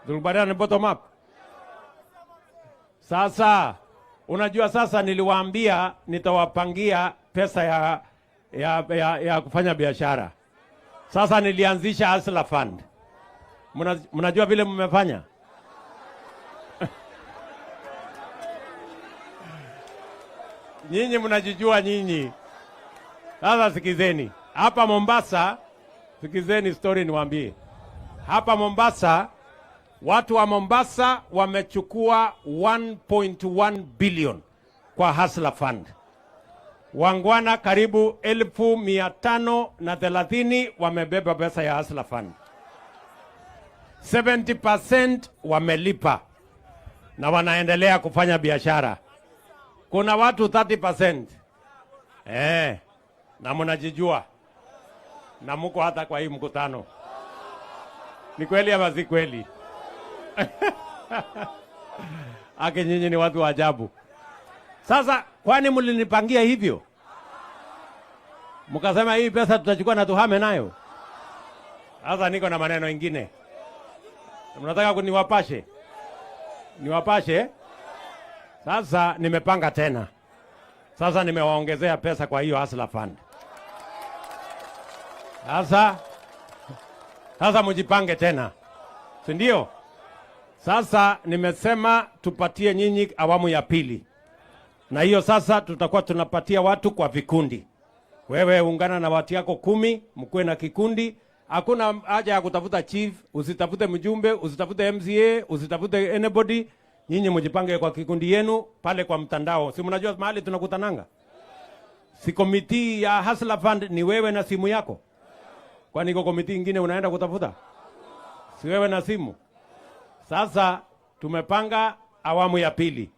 Tulikubaliana ni bottom up. Sasa unajua, sasa niliwaambia nitawapangia pesa ya kufanya biashara. Sasa nilianzisha Hustler Fund. Mnajua vile mmefanya? Nyinyi mnajijua nyinyi. Sasa sikizeni. Hapa Mombasa, sikizeni story niwaambie. Hapa Mombasa, watu wa Mombasa wamechukua 1.1 billion kwa Hustler Fund. Wangwana karibu 1530 wamebeba pesa ya Hustler Fund. 70% wamelipa na wanaendelea kufanya biashara. Kuna watu 30%. Na mnajijua. Na mko hata kwa hii mkutano. Ni kweli ama si kweli? Ake nyinyi ni watu wa ajabu. Sasa kwani mlinipangia hivyo? Mkasema hii pesa tutachukua na tuhame nayo. Sasa niko na maneno mengine. Mnataka kuniwapashe? Niwapashe? Sasa nimepanga tena. Sasa nimewaongezea pesa kwa hiyo Hustler Fund. Sasa mjipange tena. Si ndio? Sasa nimesema tupatie nyinyi awamu ya pili. Na hiyo sasa tutakuwa tunapatia watu kwa vikundi. Wewe ungana na watu yako 10, mkuwe na kikundi. Hakuna haja ya kutafuta chief, usitafute mjumbe, usitafute MCA, usitafute anybody. Nyinyi mjipange kwa kikundi yenu pale kwa mtandao. Si mnajua mahali tunakutananga? Si komiti ya Hustler Fund ni wewe na simu yako? Kwani iko komiti nyingine unaenda kutafuta? Si wewe na simu? Sasa tumepanga awamu ya pili.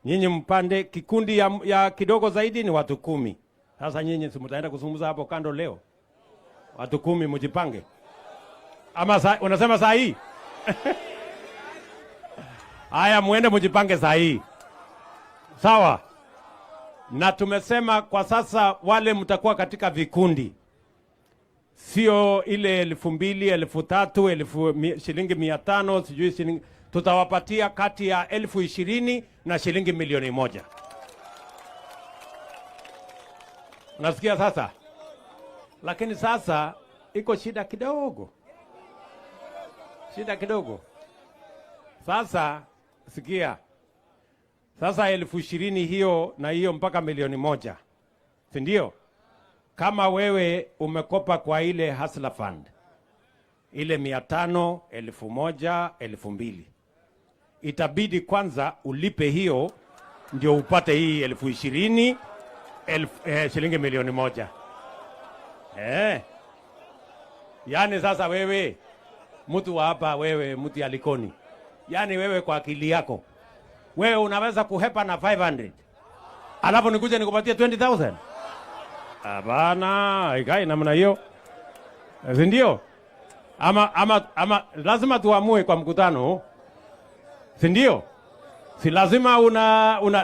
Nyinyi mpande kikundi ya kidogo zaidi ni watu 10. Sasa nyinyi si mtaenda kuzungumza hapo kando leo? Watu 10 mjipange. Ama unasema saa hii? Haya, muende mjipange saa hii. Sawa? Na tumesema kwa sasa wale mtakuwa katika vikundi. Sio ile 2000, 3000, shilingi 500, sijui shilingi. Tutawapatia kati ya 20,000 na shilingi 1,000,000. Unasikia sasa? Lakini sasa iko shida kidogo. Shida kidogo. Sasa sikia. Sasa 20,000 hiyo na hiyo mpaka 1,000,000. Si ndio? Kama wewe umekopa kwa ile Hustler Fund, ile 500, 1,000, 2,000. Itabidi kwanza ulipe hiyo ndio upate hii 20,000, shilingi 1,000,000. Yaani sasa wewe mtu wa hapa, wewe mtu ya Likoni. Yaani wewe kwa akili yako wewe unaweza kuhepa na 500. Alafu nikuje nikupatie 20,000. Bana, ikai namna hiyo. Si ndio? Ama lazima tuamue kwa mkutano. Si ndio? Si lazima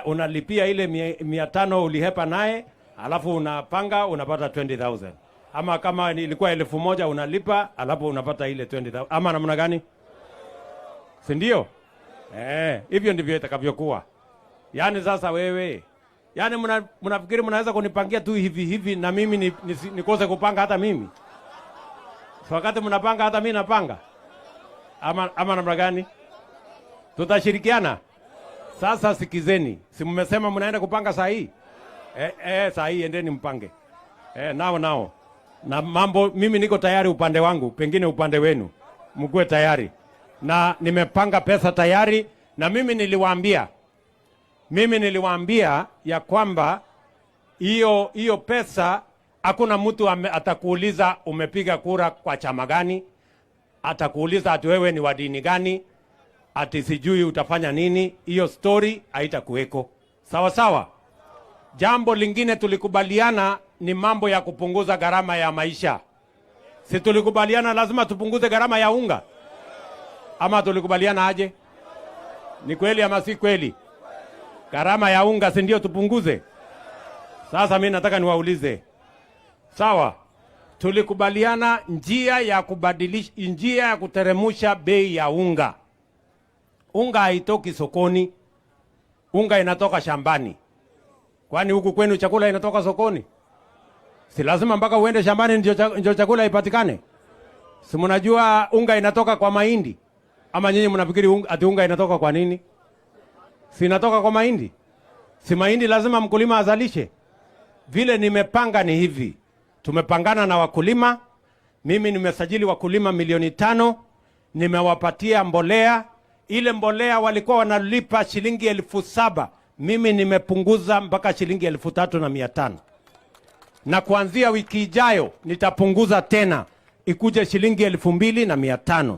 unalipia ile 500 ulihepa naye, alafu unapanga unapata 20,000. Ama kama ilikuwa 1,000 unalipa, alafu unapata ile 20,000. Ama namna gani? Si ndio? Hivyo ndivyo itakavyokuwa. Yaani sasa wewe, yaani mnafikiri mnaweza kunipangia tu hivi na mimi nikose kupanga hata mimi? So wakati mnapanga hata mimi napanga. Ama namna gani? Tutashirikiana. Sasa sikizeni. Si mmesema mnaenda kupanga saa hii? Saa hii endeni mpange. Nao. Na mambo mimi niko tayari upande wangu, pengine upande wenu. Mkuwe tayari. Na nimepanga pesa tayari na mimi niliwaambia ya kwamba hiyo pesa hakuna mtu atakuuliza umepiga kura kwa chama gani, atakuuliza ati wewe ni wa dini gani, ati sijui utafanya nini. Hiyo story haitakuweko. Sawa sawa. Jambo lingine tulikubaliana ni mambo ya kupunguza gharama ya maisha. Si tulikubaliana lazima tupunguze gharama ya unga? Ama tulikubaliana aje? Ni kweli ama si kweli? Gharama ya unga si ndio tupunguze? Sasa mimi nataka niwaulize. Sawa? Tulikubaliana njia ya kuteremusha bei ya unga unga haitoki sokoni, unga inatoka shambani. Kwani huku kwenu chakula inatoka sokoni? Si lazima mpaka uende shambani ndio chakula ipatikane? Si mnajua unga inatoka kwa mahindi? Ama nyinyi mnafikiri ati unga inatoka kwa nini? Si inatoka kwa mahindi? Si mahindi lazima mkulima azalishe? Vile nimepanga ni hivi. Tumepangana na wakulima. Mimi nimesajili wakulima 500,000. Nimewapatia mbolea. Ile mbolea walikuwa wanalipa shilingi 7,000. Mimi nimepunguza mpaka shilingi 3,500. Na kuanzia wiki ijayo nitapunguza tena ikuje shilingi 2,500.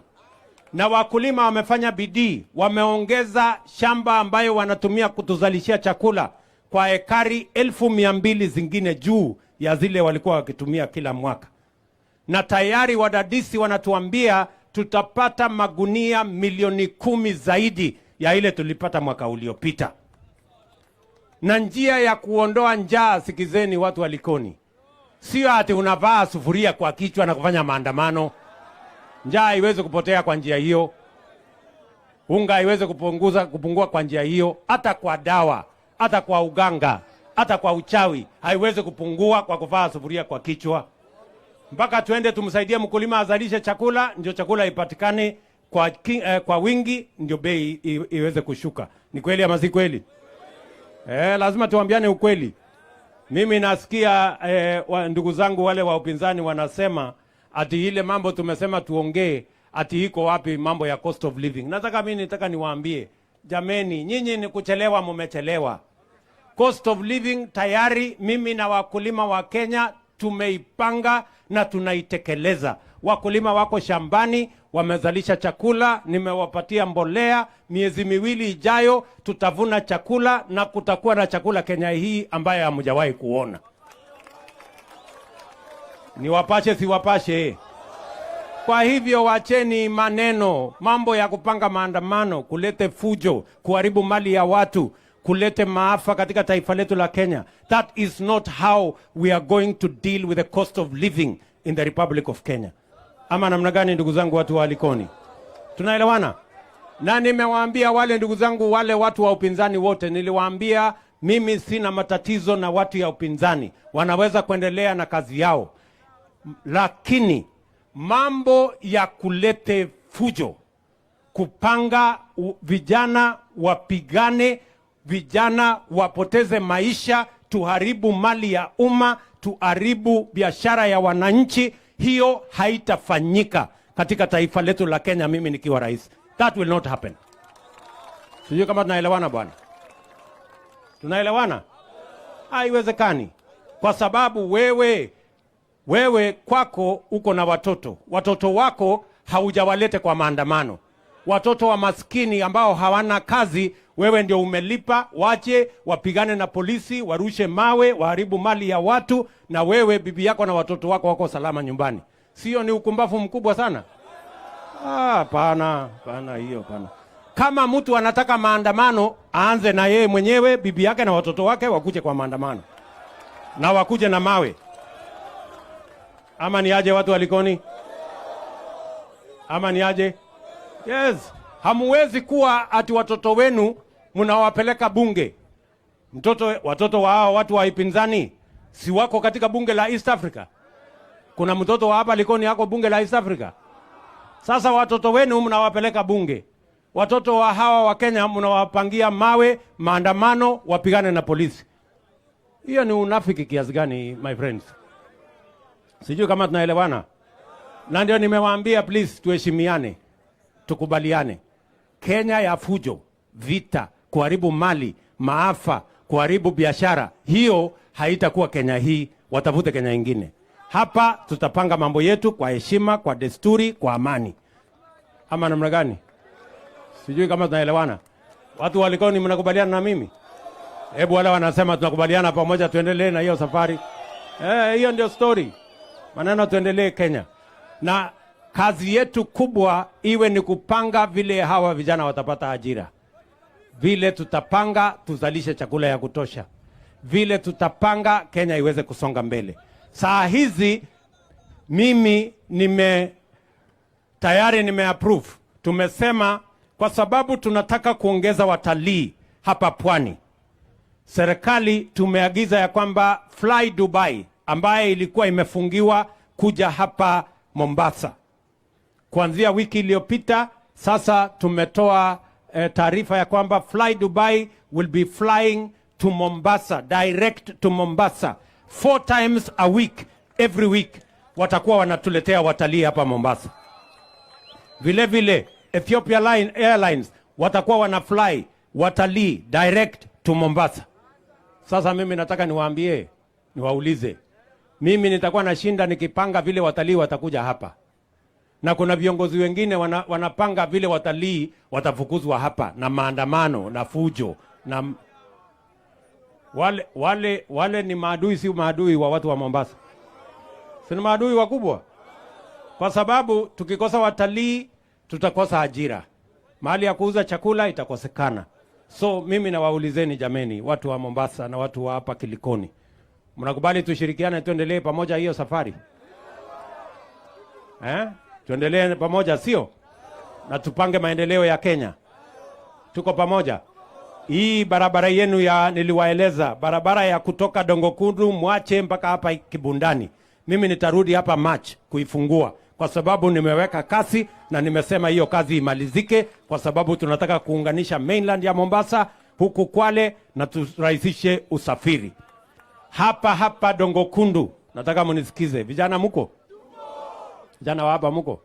Na wakulima wamefanya bidii, wameongeza shamba ambayo wanatumia kutuzalishia chakula kwa ekari 1,200 zingine juu ya zile walikuwa wakitumia kila mwaka. Na tayari wadadisi wanatuambia tutapata magunia milioni 10 zaidi ya ile tulipata mwaka uliopita. Na njia ya kuondoa njaa, sikizeni watu wa Likoni, sio ati unavaa sufuria kwa kichwa na kufanya maandamano. Njaa haiwezi kupotea kwa njia hiyo. Unga haiwezi kupungua kwa njia hiyo. Hata kwa dawa, hata kwa uganga, hata kwa uchawi haiwezi kupungua kwa kuvaa sufuria kwa kichwa. Mpaka tuende tumsaidie mkulima azalishe chakula, ndio chakula ipatikane kwa wingi, ndio bei iweze kushuka. Ni kweli ama si kweli? Lazima tuambiane ukweli. Mimi nasikia ndugu zangu wale wa upinzani wanasema ati ile mambo tumesema tuongee ati iko wapi mambo ya cost of living. Nataka niwaambie, jameni, nyinyi ni kuchelewa, mumechelewa. Cost of living tayari mimi na wakulima wa Kenya tumeipanga na tunaitekeleza. Wakulima wako shambani, wamezalisha chakula, nimewapatia mbolea. Miezi 2 ijayo tutavuna chakula na kutakuwa na chakula Kenya hii ambayo hamjawahi kuona. Niwapashe siwapashe? Kwa hivyo wacheni maneno, mambo ya kupanga maandamano, kulete fujo, kuharibu mali ya watu, kulete maafa katika taifa letu la Kenya. That is not how we are going to deal with the cost of living in the Republic of Kenya. Ama namna gani, ndugu zangu watu wa Likoni? Tunaelewana? Na nimewaambia wale ndugu zangu wale watu wa upinzani wote, niliwaambia mimi sina matatizo na watu ya upinzani. Wanaweza kuendelea na kazi yao. Lakini mambo ya kulete fujo, kupanga vijana wapigane, vijana wapoteze maisha, tuharibu mali ya umma, tuharibu biashara ya wananchi, hiyo haitafanyika katika taifa letu la Kenya mimi nikiwa rais. That will not happen. Sijui kama tunaelewana bwana. Tunaelewana? Haiwezekani. Kwa sababu wewe kwako uko na watoto wako haujawalete kwa maandamano. Watoto wa maskini ambao hawana kazi, wewe ndio umelipa wache wapigane na polisi, warushe mawe, waharibu mali ya watu, na wewe bibi yako na watoto wako wako salama nyumbani. Sio ni ukumbafu mkubwa sana? Pana hiyo pana. Kama mtu anataka maandamano, aanze na yeye mwenyewe, bibi yake na watoto wake wakuje kwa maandamano. Na wakuje na mawe. Ama ni aje watu wa Likoni? Ama ni aje? Yes. Hamuwezi kuwa ati watoto wenu mnawapeleka bunge. Watoto wa hao watu wa upinzani si wako katika bunge la East Africa? Kuna mtoto wa hapa Likoni yako bunge la East Africa? Sasa watoto wenu mnawapeleka bunge. Watoto wa hawa wa Kenya mnawapangia mawe, maandamano, wapigane na polisi. Hiyo ni unafiki kiasi gani, my friends? Sijui kama tunaelewana. Na ndio nimewaambia please tuheshimiane, tukubaliane. Kenya ya fujo, vita, kuharibu mali, maafa, kuharibu biashara, hiyo haitakuwa Kenya hii, watafute Kenya ingine. Hapa tutapanga mambo yetu kwa heshima, kwa desturi, kwa amani. Ama namna gani? Sijui kama tunaelewana. Watu wa Likoni mnakubaliana na mimi? Hebu wale wanasema tunakubaliana pamoja, tuendelee na hiyo safari. Hiyo ndio story. Maneno tuendelee Kenya. Na kazi yetu kubwa iwe ni kupanga vile hawa vijana watapata ajira. Vile tutapanga tuzalishe chakula ya kutosha. Vile tutapanga Kenya iweze kusonga mbele. Saa hizi mimi tayari nimeapprove. Tumesema kwa sababu tunataka kuongeza watalii hapa pwani. Serikali tumeagiza ya kwamba Fly Dubai ambaye ilikuwa imefungiwa kuja hapa Mombasa kuanzia wiki iliyopita, sasa tumetoa taarifa ya kwamba Fly Dubai will be flying to Mombasa, direct to Mombasa 4 times a week, every week watakuwa wanatuletea watalii hapa Mombasa. Vile vile Ethiopia Airlines watakuwa wanafly watalii direct to Mombasa. Sasa mimi nataka niwaambie, niwaulize, mimi nitakuwa nashinda nikipanga vile watalii watakuja hapa, na kuna viongozi wengine wanapanga vile watalii watafukuzwa hapa na maandamano na fujo na wale ni maadui, si maadui wa watu wa Mombasa, si maadui wakubwa, kwa sababu tukikosa watalii tutakosa ajira, mahali ya kuuza chakula itakosekana. So mimi nawaulizeni jameni, watu wa Mombasa na watu wa hapa Likoni, mnakubali tushirikiane tuendelee pamoja hiyo safari? Tuendelee pamoja, sio? Na tupange maendeleo ya Kenya. Tuko pamoja. Hii barabara yenu niliwaeleza, barabara ya kutoka Dongokundu Mwache mpaka hapa Kibundani, mimi nitarudi hapa March kuifungua, kwa sababu nimeweka kasi na nimesema hiyo kazi imalizike, kwa sababu tunataka kuunganisha mainland ya Mombasa huku Kwale na turahisishe usafiri. Hapa Dongokundu, nataka munisikize vijana, muko? Vijana wa hapa muko?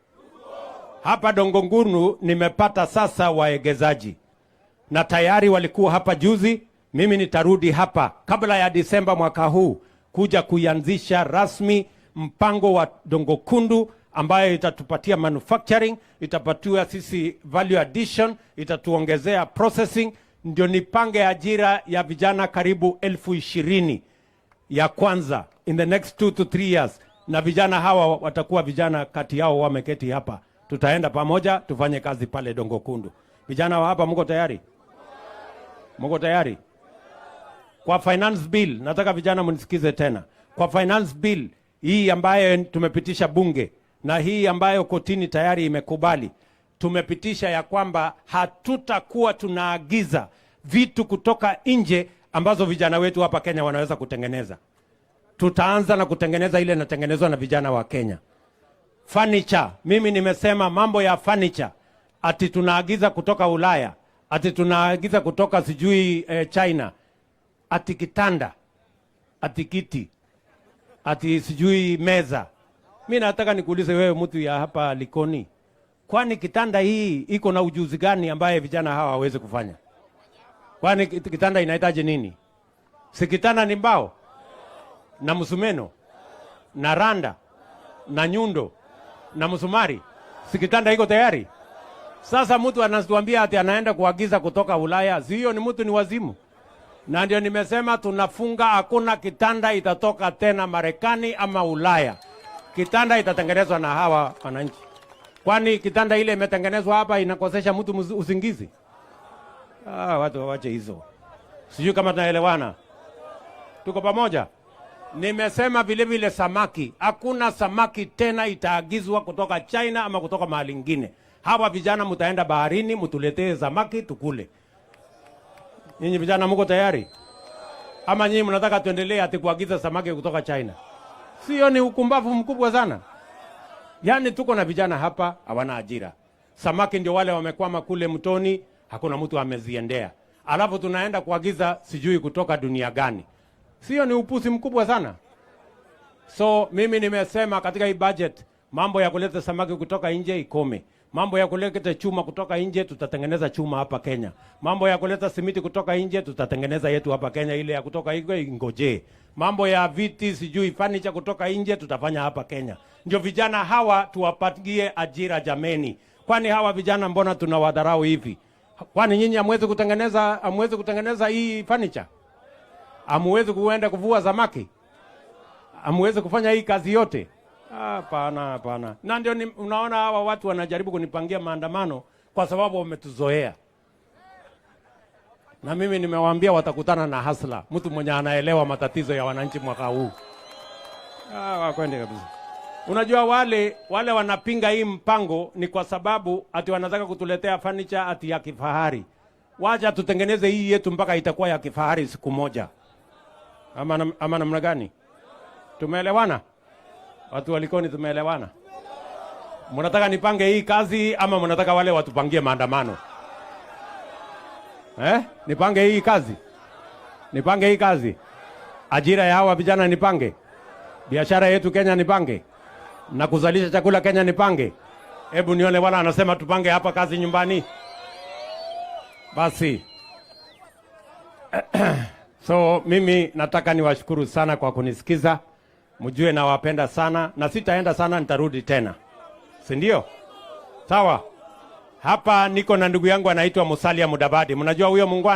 Hapa Dongokundu nimepata sasa waegezaji, na tayari walikuwa hapa juzi. Mimi nitarudi hapa kabla ya Disemba mwaka huu kuja kuianzisha rasmi mpango wa Dongokundu ambayo itatupatia manufacturing, itapatia sisi value addition, itatuongezea processing, ndio nipange ajira ya vijana karibu 20,000 ya kwanza in the next 2 to 3 years, na vijana hawa watakuwa vijana kati yao wameketi hapa. Tutaenda pamoja tufanye kazi pale Dongokundu. Vijana wa hapa mko tayari? Mko tayari? Kwa finance bill, nataka vijana mnisikize tena. Kwa finance bill hii ambayo tumepitisha bunge na hii ambayo kotini tayari imekubali, tumepitisha ya kwamba hatutakuwa tunaagiza vitu kutoka nje ambazo vijana wetu hapa Kenya wanaweza kutengeneza. Tutaanza na kutengeneza ile inatengenezwa na vijana wa Kenya. Furniture, mimi nimesema mambo ya furniture, ati tunaagiza kutoka Ulaya, ati tunaagiza kutoka sijui China, ati kitanda, ati kiti, ati sijui meza. Mimi nataka nikuulize wewe mtu ya hapa Likoni, kwani kitanda hii iko na ujuzi gani ambaye vijana hawa hawawezi kufanya? Kwani kitanda inahitaji nini? Si kitanda ni mbao na msumeno na randa na nyundo na msumari, si kitanda iko tayari? Sasa mtu anatuambia ati anaenda kuagiza kutoka Ulaya, sio? Ni mtu ni wazimu. Na ndio nimesema tunafunga, hakuna kitanda itatoka tena Marekani ama Ulaya. Kitanda itatengenezwa na hawa wananchi. Kwani kitanda ile imetengenezwa hapa inakosesha mtu usingizi? Watu wawache hizo. Sijui kama tunaelewana. Tuko pamoja? Nimesema vile vile samaki, hakuna samaki tena itaagizwa kutoka China ama kutoka mahali ingine. Hawa vijana mtaenda baharini mtuletee samaki tukule. Nyinyi vijana mko tayari? Ama nyinyi mnataka tuendelee ati kuagiza samaki kutoka China? Sio? Ni ukumbavu mkubwa sana. Yaani tuko na vijana hapa hawana ajira. Samaki ndio wale wamekwama kule mtoni, hakuna mtu ameziendea. Alafu tunaenda kuagiza sijui kutoka dunia gani. Sio? Ni upuzi mkubwa sana. So mimi nimesema katika hii budget mambo ya kuleta samaki kutoka nje ikome. Mambo ya kuleta chuma kutoka nje, tutatengeneza chuma hapa Kenya. Mambo ya kuleta simiti kutoka nje, tutatengeneza yetu hapa Kenya. Ile ya kutoka nje ingoje. Mambo ya viti sijui furniture kutoka nje, tutafanya hapa Kenya. Ndio vijana hawa tuwapatie ajira jameni. Kwani hawa vijana mbona tunawadharau hivi? Kwani nyinyi hamwezi kutengeneza hii furniture? Hamwezi kuenda kuvua samaki? Hamwezi kufanya hii kazi yote? Hapana. Na ndio unaona hawa watu wanajaribu kunipangia maandamano kwa sababu wametuzoea. Na mimi nimewaambia watakutana na hasla, mtu mwenye anaelewa matatizo ya wananchi mwaka huu. Wakwende kabisa. Unajua wale wanapinga hii mpango ni kwa sababu ati wanataka kutuletea furniture ati ya kifahari. Wacha tutengeneze hii yetu mpaka itakuwa ya kifahari siku moja. Ama namna gani? Tumeelewana? Watu wa Likoni tumeelewana? Mnataka nipange hii kazi ama mnataka wale watupangie maandamano? Nipange hii kazi? Nipange hii kazi? Ajira ya hawa vijana nipange? Biashara yetu Kenya nipange? Na kuzalisha chakula Kenya nipange? Hebu nione wala anasema tupange hapa kazi nyumbani. Basi. So mimi nataka niwashukuru sana kwa kunisikiza. Mjue nawapenda sana na sitaenda sana, nitarudi tena. Si ndio? Sawa. Hapa niko na ndugu yangu anaitwa Musalia Mudavadi. Mnajua huyo muungwana?